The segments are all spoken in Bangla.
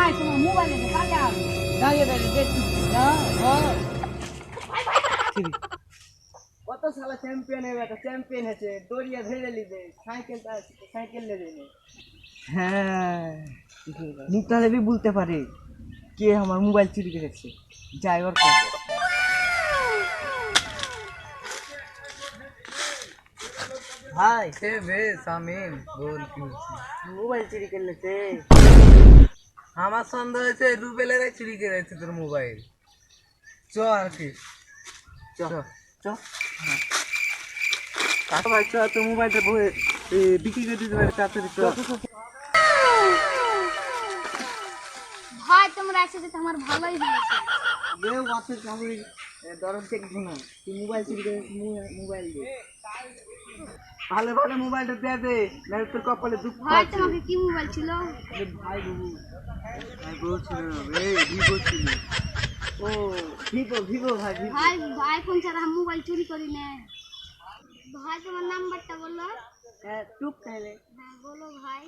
ভাই তোমার মোবাইলে বাজাও দাঁড়িয়ে দাঁড়িয়ে দেখছি না কত সালা চ্যাম্পিয়ন হয়ে গেছে, চ্যাম্পিয়ন হয়েছে, দড়িয়া ধরে নিবে, সাইকেলটা সাইকেল নেবে না। হ্যাঁ, মুখটা হেবি বলতে পারে কে আমার মোবাইল চুরি করেছে, যাই ওর কাছে। ভাই সে বে সামিম বল কি হচ্ছে? মোবাইল চুরি করলেছে। আমার সন্দেহ হয়েছে রুবেলেরাই চুরি করেছে তোর মোবাইল। চ আর কি চ চ কাকা ভাই চ, তোর মোবাইলটা বিক্রি করে দিতে পারে তাড়াতাড়ি চ। ভাই তোমরা এসেছো তো আমার ভালোই হয়েছে। বেও বাসের কামড়ি দরদ থেকে ঘুমা, তুই মোবাইল চুরি করে মোবাইল দে, ভালো ভালো মোবাইলটা দিয়ে দে, নাহলে তোর কপালে দুঃখ ভাই আছে। তোমাকে কি মোবাইল ছিল? ভাই বাবু, ভাই বউ ছিল না রে, ভিভো ছিল। ও ভিভো ভিভো ভাই ভিভো। ভাই আইফোন ছাড়া আমি মোবাইল চুরি করি না। ভাই তোমার নাম্বারটা বলো। চুপ তাহলে। হ্যাঁ বলো ভাই।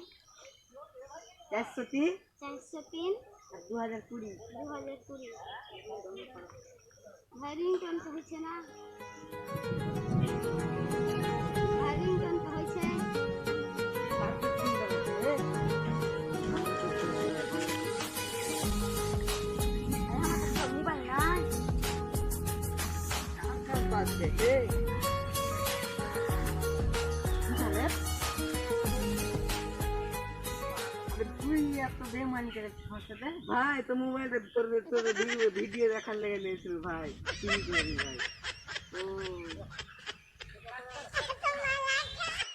403 403 2020। 2020। ভাই রিংটোন তো হচ্ছে না। ভাই রিংটোন তো হয়েছে। মোবাইল নাই। তুই এত বেমানি করে ফসাতে ভাই, তো মোবাইলটা তোর ভিডিও দেখার লেগে নিয়েছিল ভাই, চুরি করি ভাই। ও